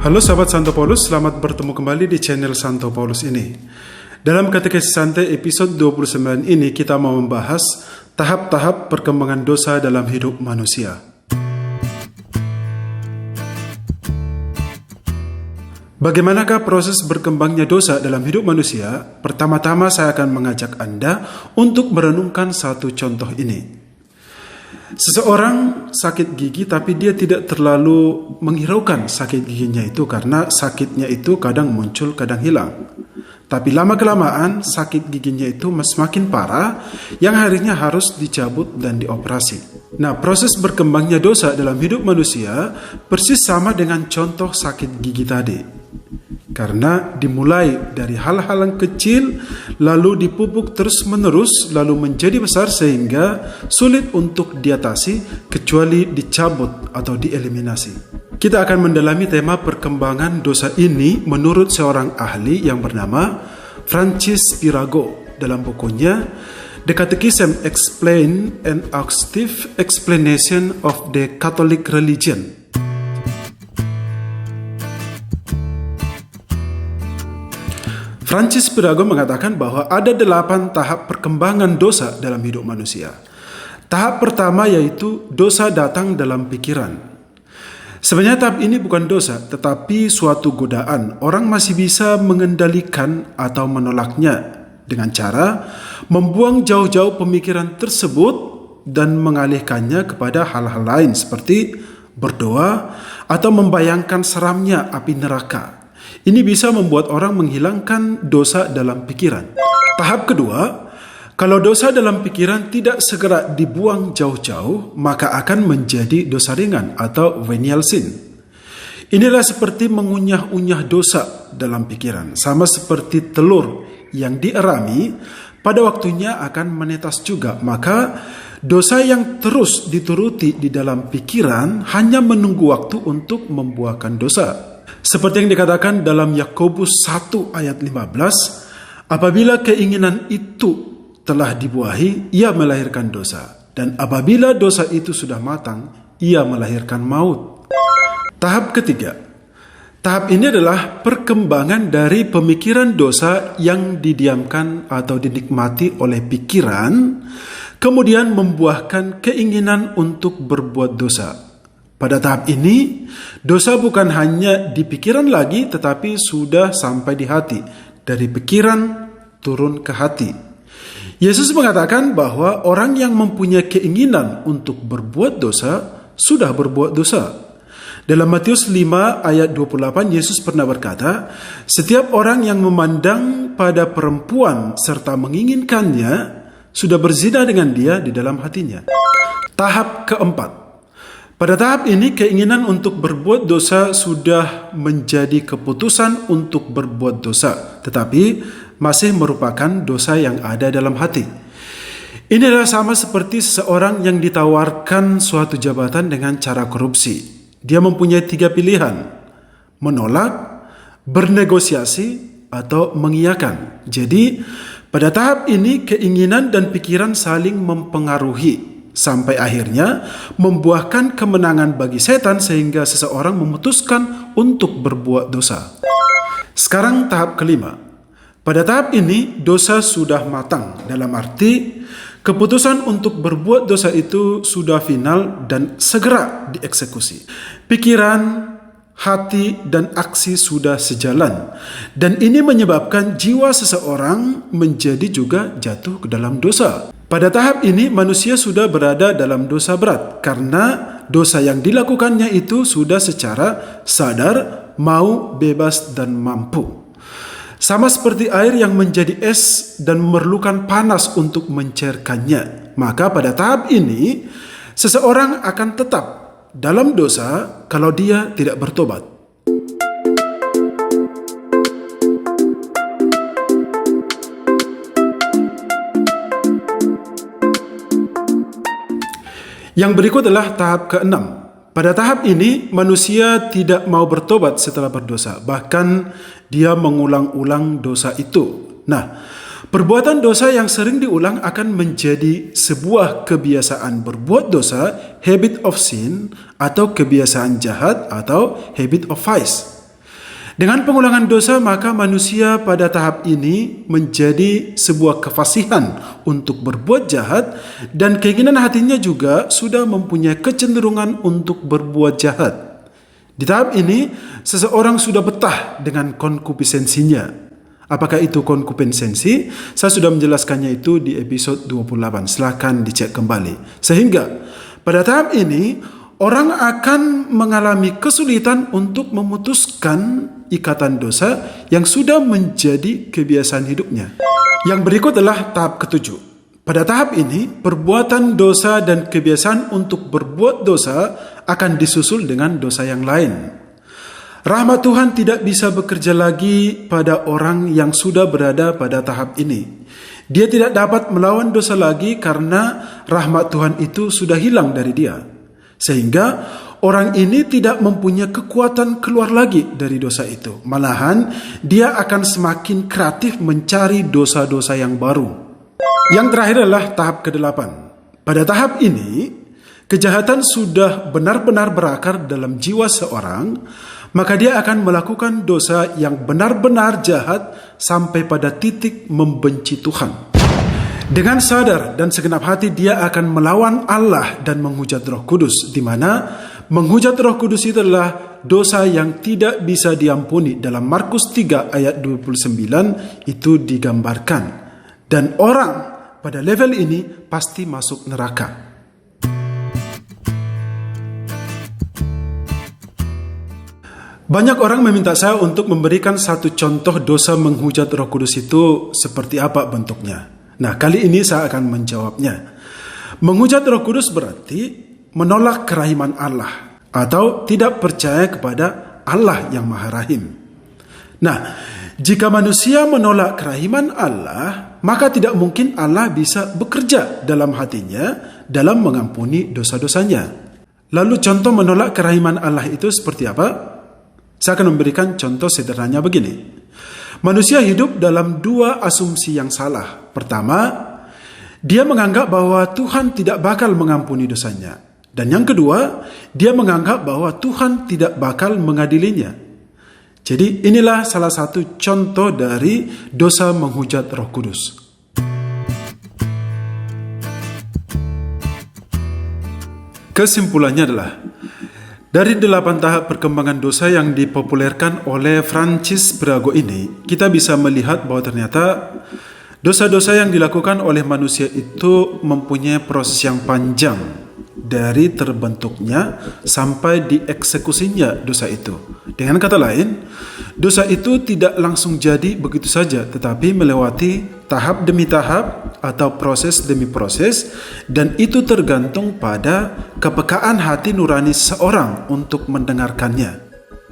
Halo sahabat Santo Paulus, selamat bertemu kembali di channel Santo Paulus ini. Dalam katekesi santai episode 29 ini kita mau membahas tahap-tahap perkembangan dosa dalam hidup manusia. Bagaimanakah proses berkembangnya dosa dalam hidup manusia? Pertama-tama saya akan mengajak Anda untuk merenungkan satu contoh ini. Seseorang sakit gigi tapi dia tidak terlalu menghiraukan sakit giginya itu karena sakitnya itu kadang muncul kadang hilang. Tapi lama-kelamaan sakit giginya itu semakin parah yang akhirnya harus dicabut dan dioperasi. Nah, proses berkembangnya dosa dalam hidup manusia persis sama dengan contoh sakit gigi tadi. Karena dimulai dari hal-hal yang kecil, lalu dipupuk terus-menerus, lalu menjadi besar sehingga sulit untuk diatasi kecuali dicabut atau dieliminasi. Kita akan mendalami tema perkembangan dosa ini menurut seorang ahli yang bernama Francis Pirago dalam bukunya The Catechism Explained and Exhaustive Explanation of the Catholic Religion. Francis Pirago mengatakan bahwa ada 8 tahap perkembangan dosa dalam hidup manusia. Tahap pertama yaitu dosa datang dalam pikiran. Sebenarnya tahap ini bukan dosa, tetapi suatu godaan. Orang masih bisa mengendalikan atau menolaknya dengan cara membuang jauh-jauh pemikiran tersebut dan mengalihkannya kepada hal-hal lain seperti berdoa atau membayangkan seramnya api neraka. Ini bisa membuat orang menghilangkan dosa dalam pikiran. Tahap kedua, kalau dosa dalam pikiran tidak segera dibuang jauh-jauh, maka akan menjadi dosa ringan atau venial sin. Inilah seperti mengunyah-unyah dosa dalam pikiran. Sama seperti telur yang dierami, pada waktunya akan menetas juga. Maka dosa yang terus dituruti di dalam pikiran hanya menunggu waktu untuk membuahkan dosa. Seperti yang dikatakan dalam Yakobus 1 ayat 15, apabila keinginan itu telah dibuahi, ia melahirkan dosa. Dan apabila dosa itu sudah matang, ia melahirkan maut. Tahap ketiga. Tahap ini adalah perkembangan dari pemikiran dosa yang didiamkan atau dinikmati oleh pikiran, kemudian membuahkan keinginan untuk berbuat dosa. Pada tahap ini, dosa bukan hanya di pikiran lagi, tetapi sudah sampai di hati. Dari pikiran turun ke hati. Yesus mengatakan bahwa orang yang mempunyai keinginan untuk berbuat dosa, sudah berbuat dosa. Dalam Matius 5 ayat 28, Yesus pernah berkata, setiap orang yang memandang pada perempuan serta menginginkannya, sudah berzina dengan dia di dalam hatinya. Tahap keempat. Pada tahap ini, keinginan untuk berbuat dosa sudah menjadi keputusan untuk berbuat dosa, tetapi masih merupakan dosa yang ada dalam hati. Ini adalah sama seperti seseorang yang ditawarkan suatu jabatan dengan cara korupsi. Dia mempunyai 3 pilihan, menolak, bernegosiasi, atau mengiyakan. Jadi, pada tahap ini keinginan dan pikiran saling mempengaruhi. Sampai akhirnya membuahkan kemenangan bagi setan sehingga seseorang memutuskan untuk berbuat dosa. Sekarang tahap kelima. Pada tahap ini dosa sudah matang, dalam arti keputusan untuk berbuat dosa itu sudah final dan segera dieksekusi. Pikiran, hati, dan aksi sudah sejalan. Dan ini menyebabkan jiwa seseorang menjadi juga jatuh ke dalam dosa. Pada tahap ini manusia sudah berada dalam dosa berat karena dosa yang dilakukannya itu sudah secara sadar, mau, bebas, dan mampu. Sama seperti air yang menjadi es dan memerlukan panas untuk mencairkannya. Maka pada tahap ini seseorang akan tetap dalam dosa kalau dia tidak bertobat. Yang berikut adalah tahap ke-6. Pada tahap ini, manusia tidak mau bertobat setelah berdosa. Bahkan dia mengulang-ulang dosa itu. Nah, perbuatan dosa yang sering diulang akan menjadi sebuah kebiasaan berbuat dosa, habit of sin, atau kebiasaan jahat, atau habit of vice. Dengan pengulangan dosa, maka manusia pada tahap ini menjadi sebuah kefasihan untuk berbuat jahat, dan keinginan hatinya juga sudah mempunyai kecenderungan untuk berbuat jahat. Di tahap ini, seseorang sudah betah dengan konkupisенsinya. Apakah itu konkupisенsi? Saya sudah menjelaskannya itu di episode 28. Silahkan dicek kembali. Sehingga pada tahap ini, orang akan mengalami kesulitan untuk memutuskan ikatan dosa yang sudah menjadi kebiasaan hidupnya. Yang berikut adalah tahap ke-7. Pada tahap ini, perbuatan dosa dan kebiasaan untuk berbuat dosa akan disusul dengan dosa yang lain. Rahmat Tuhan tidak bisa bekerja lagi pada orang yang sudah berada pada tahap ini. Dia tidak dapat melawan dosa lagi karena rahmat Tuhan itu sudah hilang dari dia. Sehingga orang ini tidak mempunyai kekuatan keluar lagi dari dosa itu. Malahan dia akan semakin kreatif mencari dosa-dosa yang baru. Yang terakhir adalah tahap ke-8. Pada tahap ini, kejahatan sudah benar-benar berakar dalam jiwa seorang, maka dia akan melakukan dosa yang benar-benar jahat sampai pada titik membenci Tuhan. Dengan sadar dan segenap hati dia akan melawan Allah dan menghujat Roh Kudus, di mana menghujat Roh Kudus itu adalah dosa yang tidak bisa diampuni. Dalam Markus 3 ayat 29 itu digambarkan. Dan orang pada level ini pasti masuk neraka. Banyak orang meminta saya untuk memberikan satu contoh dosa menghujat Roh Kudus itu seperti apa bentuknya. Nah, kali ini saya akan menjawabnya. Menghujat Roh Kudus berarti menolak kerahiman Allah atau tidak percaya kepada Allah yang Maha Rahim. Nah, jika manusia menolak kerahiman Allah, maka tidak mungkin Allah bisa bekerja dalam hatinya dalam mengampuni dosa-dosanya. Lalu contoh menolak kerahiman Allah itu seperti apa? Saya akan memberikan contoh sederhananya begini. Manusia hidup dalam dua asumsi yang salah. Pertama, dia menganggap bahwa Tuhan tidak bakal mengampuni dosanya. Dan yang kedua, dia menganggap bahwa Tuhan tidak bakal mengadilinya. Jadi inilah salah satu contoh dari dosa menghujat Roh Kudus. Kesimpulannya adalah, dari 8 tahap perkembangan dosa yang dipopulerkan oleh Francis Pirago ini, kita bisa melihat bahwa ternyata dosa-dosa yang dilakukan oleh manusia itu mempunyai proses yang panjang dari terbentuknya sampai dieksekusinya dosa itu. Dengan kata lain, dosa itu tidak langsung jadi begitu saja, tetapi melewati tahap demi tahap atau proses demi proses, dan itu tergantung pada kepekaan hati nurani seorang untuk mendengarkannya.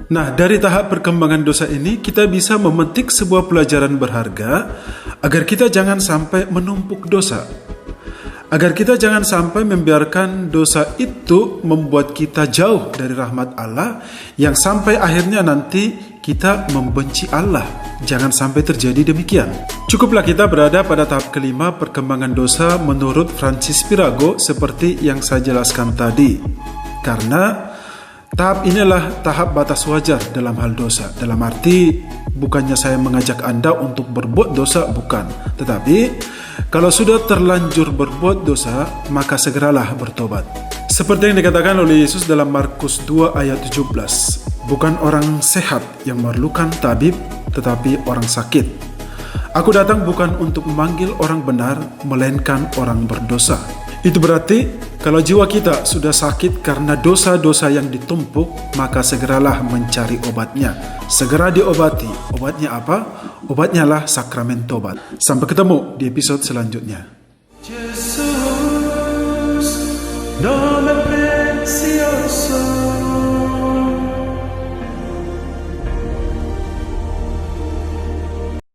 Nah, dari tahap perkembangan dosa ini kita bisa memetik sebuah pelajaran berharga agar kita jangan sampai menumpuk dosa. Agar kita jangan sampai membiarkan dosa itu membuat kita jauh dari rahmat Allah yang sampai akhirnya nanti kita membenci Allah. Jangan sampai terjadi demikian. Cukuplah kita berada pada tahap kelima perkembangan dosa menurut Francis Pirago seperti yang saya jelaskan tadi. Karena tahap inilah tahap batas wajar dalam hal dosa. Dalam arti bukannya saya mengajak Anda untuk berbuat dosa, bukan. Tetapi kalau sudah terlanjur berbuat dosa, maka segeralah bertobat. Seperti yang dikatakan oleh Yesus dalam Markus 2 ayat 17. Bukan orang sehat yang memerlukan tabib, tetapi orang sakit. Aku datang bukan untuk memanggil orang benar, melainkan orang berdosa. Itu berarti kalau jiwa kita sudah sakit karena dosa-dosa yang ditumpuk, maka segeralah mencari obatnya. Segera diobati. Obatnya apa? Obatnya lah sakramen tobat. Sampai ketemu di episode selanjutnya. Jesus, no.